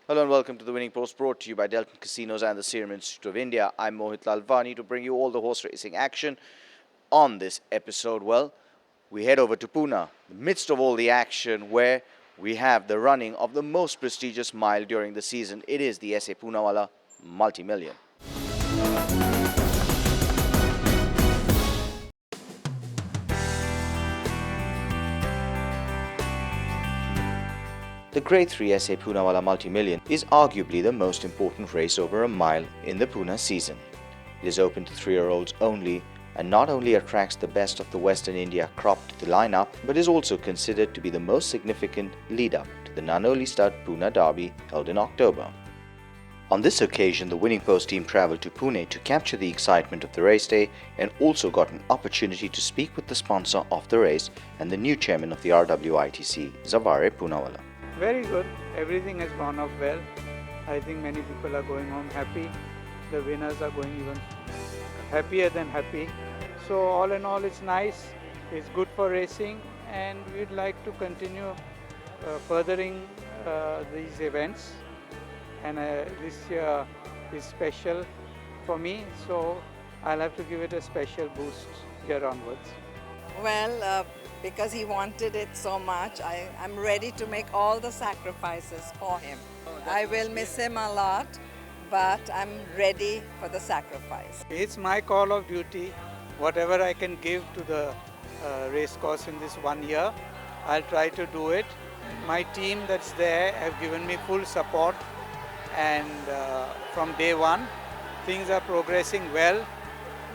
Hello and welcome to the Winning Post, brought to you by Delton Casinos and the Serum Institute of India. I'm Mohit Lalvani to bring you all the horse racing action on this episode. Well, we head over to Pune, the midst of all the action, where we have the running of the most prestigious mile during the season. It is the SA Poonwalla Multi-Million. The Grade 3 SA Poonwalla Multi-Million is arguably the most important race over a mile in the Pune season. It is open to 3-year-olds only and not only attracts the best of the Western India crop to the lineup, but is also considered to be the most significant lead-up to the Nanoli Stud Pune Derby held in October. On this occasion, the Winning Post team travelled to Pune to capture the excitement of the race day and also got an opportunity to speak with the sponsor of the race and the new chairman of the RWITC, Zavare Poonawalla. Very good. Everything has gone off well. I think many people are going home happy. The winners are going even happier than happy. So all in all, it's nice. It's good for racing, and we'd like to continue furthering these events. And this year is special for me, so I'll have to give it a special boost here onwards. Well, because he wanted it so much, I'm ready to make all the sacrifices for him. I will miss him a lot, but I'm ready for the sacrifice. It's my call of duty. Whatever I can give to the race course in this 1 year, I'll try to do it. My team that's there have given me full support, and from day one, things are progressing well.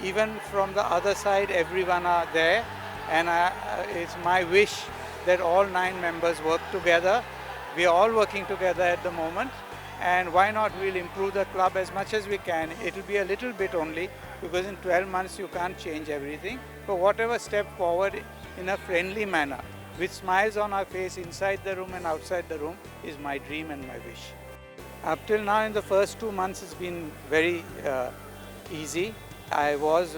Even from the other side, everyone are there. And it's my wish that all 9 members work together. We are all working together at the moment, and why not, we'll improve the club as much as we can. It'll be a little bit only, because in 12 months you can't change everything. But whatever step forward in a friendly manner, with smiles on our face inside the room and outside the room, is my dream and my wish. Up till now, in the first 2 months, it's been very easy. I was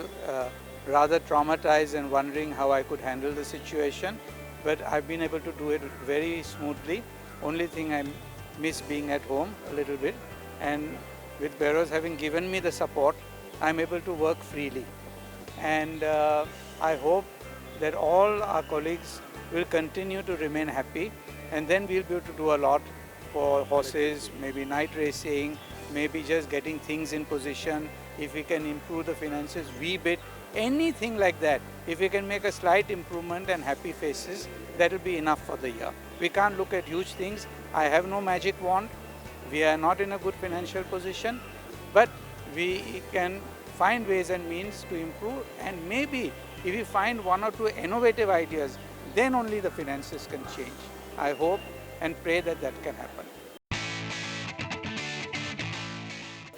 rather traumatized and wondering how I could handle the situation, but I've been able to do it very smoothly. Only thing I miss being at home a little bit, and with Beros having given me the support, I'm able to work freely. And I hope that all our colleagues will continue to remain happy, and then we'll be able to do a lot for horses, maybe night racing, maybe just getting things in position. If we can improve the finances wee bit, anything like that, if we can make a slight improvement and happy faces, that will be enough for the year. We can't look at huge things. I have no magic wand. We are not in a good financial position, but we can find ways and means to improve, and maybe if we find 1 or 2 innovative ideas, then only the finances can change. I hope and pray that that can happen.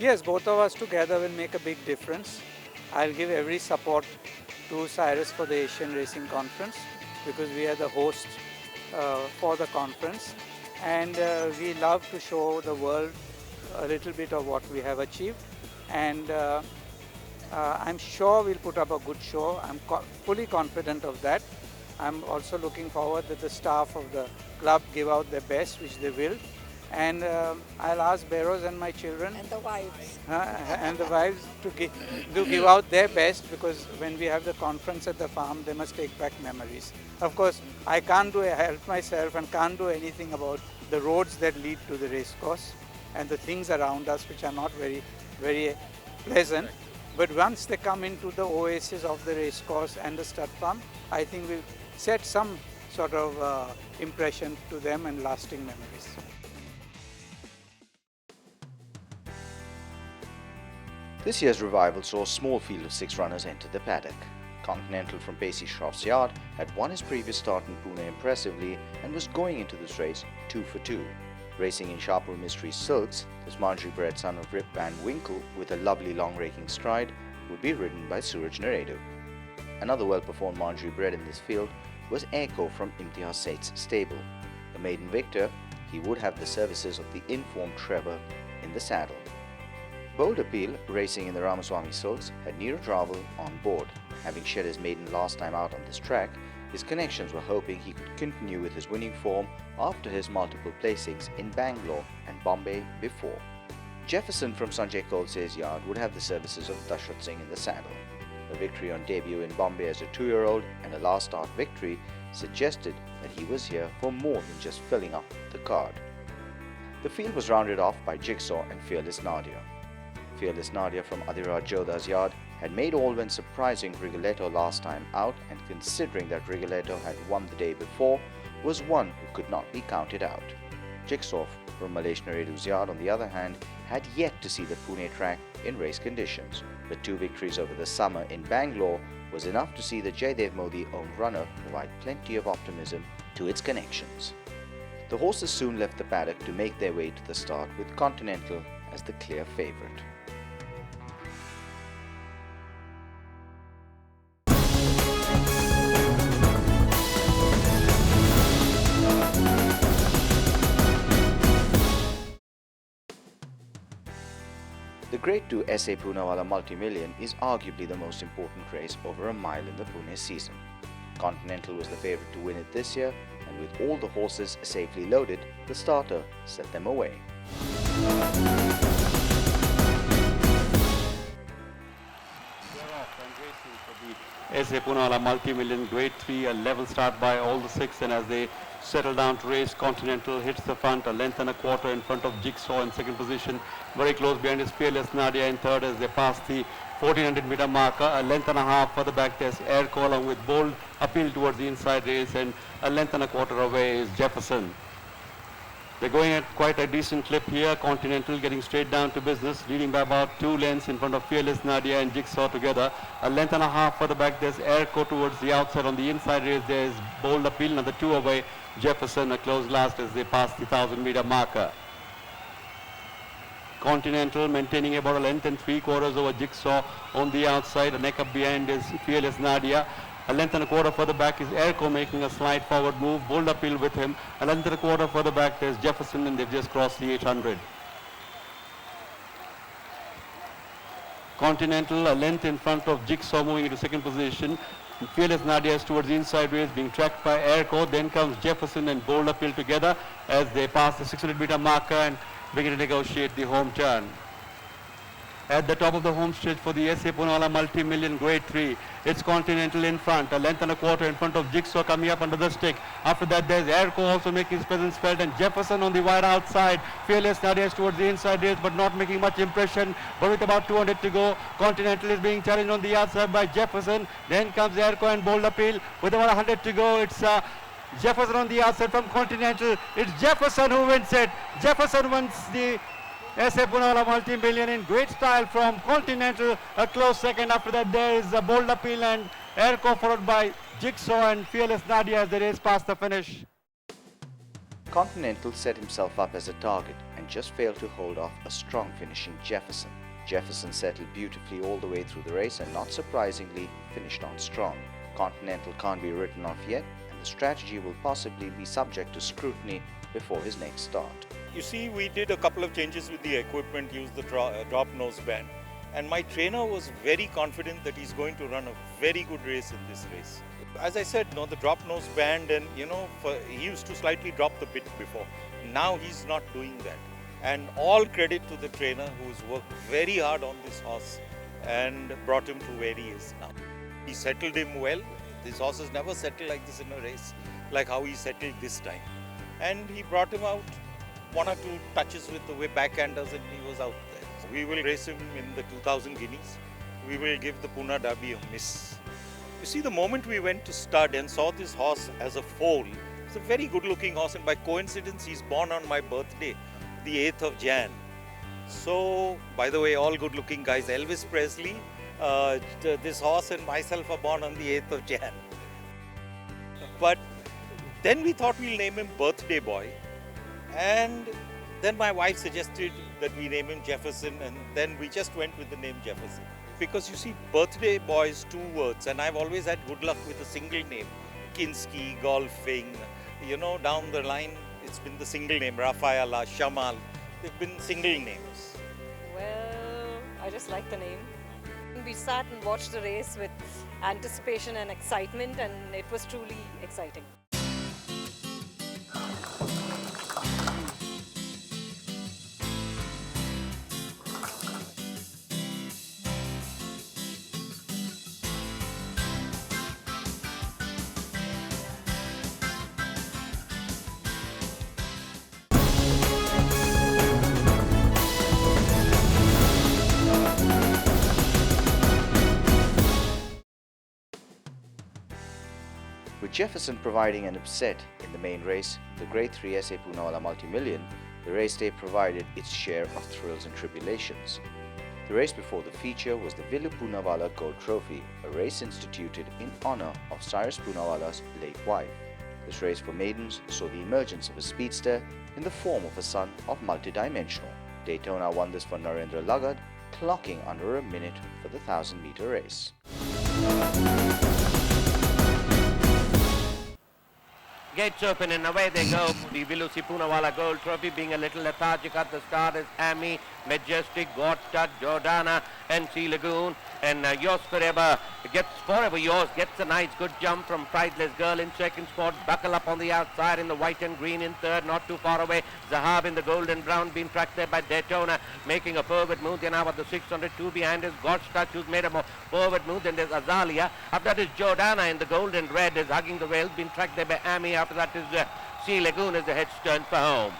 Yes, both of us together will make a big difference. I'll give every support to Cyrus for the Asian Racing Conference, because we are the host for the conference, and we love to show the world a little bit of what we have achieved, and I'm sure we'll put up a good show. I'm fully confident of that. I'm also looking forward that the staff of the club give out their best, which they will. And I'll ask Beros and my children And the wives. and the wives to give out their best, because when we have the conference at the farm, they must take back memories. Of course, I can't help myself and can't do anything about the roads that lead to the race course and the things around us which are not very, very pleasant. But once they come into the oasis of the race course and the stud farm, I think we'll set some sort of impression to them and lasting memories. This year's revival saw a small field of 6 runners enter the paddock. Continental from Pacey Shroff's yard had won his previous start in Pune impressively and was going into this race 2 for 2. Racing in Shapur Mystery Silks, this Manjri-bred son of Rip Van Winkle with a lovely long raking stride would be ridden by Suraj Naredo. Another well-performed Manjri-bred in this field was Echo from Imtiaz Seth's stable. A maiden victor, he would have the services of the informed Trevor in the saddle. Bold Appeal, racing in the Ramaswamy Silks, had Neeraj Raval on board. Having shed his maiden last time out on this track, His connections were hoping he could continue with his winning form after his multiple placings in Bangalore and Bombay before. Jefferson from Sanjay Kolse's yard would have the services of Dashrath Singh in the saddle. A victory on debut in Bombay as a 2-year-old and a last start victory suggested that he was here for more than just filling up the card. The field was rounded off by Jigsaw and Fearless Nadia. Fearless Nadia from Adhiraj Jodha's yard had made all when surprising Rigoletto last time out, and considering that Rigoletto had won the day before, was one who could not be counted out. Jigsaw from Malesh Naredu's yard, on the other hand, had yet to see the Pune track in race conditions, but 2 victories over the summer in Bangalore was enough to see the Jaydev Modi-owned runner provide plenty of optimism to its connections. The horses soon left the paddock to make their way to the start, with Continental as the clear favourite. The Grade 2 SA Poonwalla Multi-Million is arguably the most important race over a mile in the Pune season. Continental was the favourite to win it this year, and with all the horses safely loaded, the starter set them away. SA Poonwalla Multi-Million Grade 3, a level start by all the 6, and as they settle down to race, Continental hits the front, a length and a quarter in front of Jigsaw in second position, very close behind his Fearless Nadia in third as they pass the 1400 meter marker. A length and a half further back there's Airco along with Bold appeal towards the inside race, and a length and a quarter away is Jefferson. They're going at quite a decent clip here. Continental getting straight down to business, leading by about 2 lengths in front of Fearless Nadia and Jigsaw together. A length and a half further back there's Airco towards the outside. On the inside race there's Bold appeal, another 2 away. Jefferson a close last as they pass the 1000 meter marker. Continental maintaining about a length and 3/4 over Jigsaw on the outside. A neck up behind is Fearless Nadia. A length and a quarter further back is Airco making a slight forward move. Bold appeal with him. A length and a quarter further back there's Jefferson, and they've just crossed the 800. Continental a length in front of Jigsaw moving into second position. Fearless Nadia is towards the inside race being tracked by Airco. Then comes Jefferson and Bold appeal together as they pass the 600 meter marker and begin to negotiate the home turn. At the top of the home stretch for the SA Poonwalla Multi-Million Grade 3, it's Continental in front, a length and a quarter in front of Jigsaw coming up under the stick. After that there's Airco also making his presence felt, and Jefferson on the wide outside. Fearless Nadia is towards the inside race but not making much impression, but with about 200 to go, Continental is being challenged on the outside by Jefferson. Then comes Airco and Bold appeal. With about 100 to go, it's Jefferson on the outside from Continental. It's Jefferson who wins it. Jefferson wins the SA Poonwalla Multi-Million in great style from Continental. A close second. After that there is a Bold appeal and Airco, followed by Jigsaw and Fearless Nadia as the race past the finish. Continental set himself up as a target and just failed to hold off a strong finishing Jefferson. Jefferson settled beautifully all the way through the race and, not surprisingly, finished on strong. Continental can't be written off yet, and the strategy will possibly be subject to scrutiny before his next start. You see, we did a couple of changes with the equipment, used the drop nose band, and my trainer was very confident that he's going to run a very good race in this race. As I said, the drop nose band, and he used to slightly drop the bit before. Now he's not doing that. And all credit to the trainer who's worked very hard on this horse and brought him to where he is now. He settled him well. These horses never settle like this in a race, like how he settled this time. And he brought him out 1 or 2 touches with the way backhanders, and he was out there. We will race him in the 2000 guineas. We will give the Pune Derby a miss. You see, the moment we went to stud and saw this horse as a foal, it's a very good looking horse, and by coincidence he's born on my birthday, the 8th of Jan. So, by the way, all good looking guys, Elvis Presley, this horse and myself are born on the 8th of Jan. But then we thought we'll name him Birthday Boy. And then my wife suggested that we name him Jefferson, and then we just went with the name Jefferson. Because you see, Birthday Boy is 2 words, and I've always had good luck with a single name. Kinski, golfing, down the line, it's been the single name. Rafaela, Shamal, they've been single names. Well, I just like the name. We sat and watched the race with anticipation and excitement, and it was truly exciting. With Jefferson providing an upset in the main race, the Grade 3 SA Poonwalla Multi-Million, the race day provided its share of thrills and tribulations. The race before the feature was the Vilu Poonwalla Gold Trophy, a race instituted in honour of Cyrus Poonwalla's late wife. This race for maidens saw the emergence of a speedster in the form of a son of multidimensional. Daytona won this for Narendra Lagad, clocking under a minute for the 1,000-metre race. Gates open and away they go for the Vilusi Poonwalla Gold Trophy. Being a little lethargic at the start is Amy, Majestic, Godstad, Jordana and Sea Lagoon. And Yours Forever gets a nice good jump from Prideless Girl in second spot. Buckle Up on the outside in the white and green in third, not too far away. Zahab in the gold and brown being tracked there by Daytona, making a forward move. Then now at the 602 behind is Godstad, who's made a more forward move. Then there's Azalia. After that is Jordana in the gold and red is hugging the rails, being tracked there by Amy. After that is Sea Lagoon as the heads turn for home.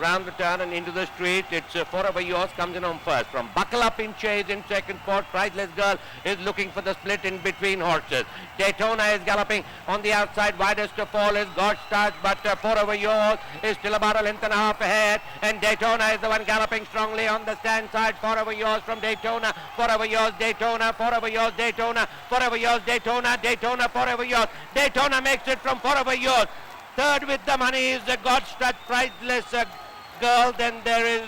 Round the turn and into the street, it's Forever Yours comes in on first. From Buckle Up in chase in second spot, Priceless Girl is looking for the split in between horses. Daytona is galloping on the outside, widest of all is Godstars, but Forever Yours is still about a length and a half ahead, and Daytona is the one galloping strongly on the stand side. Forever Yours from Daytona, Forever Yours, Daytona, Forever Yours, Daytona, Forever Yours, Daytona, Daytona, Forever Yours. Daytona makes it from Forever Yours. Third with the money is Godstad, Priceless Girl. Then there is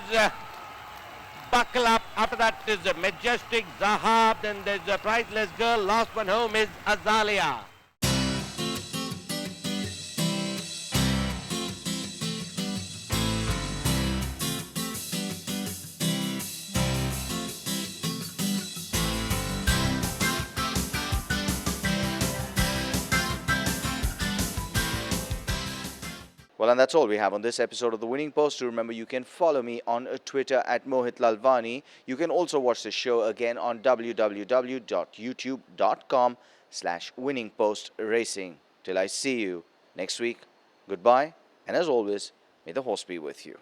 Buckle Up. After that is Majestic, Zahab. Then there's Priceless Girl. Last one home is Azalia. Well, and that's all we have on this episode of The Winning Post. Remember, you can follow me on Twitter at Mohit Lalvani. You can also watch the show again on www.youtube.com/winningpostracing. Till I see you next week, goodbye, and as always, may the horse be with you.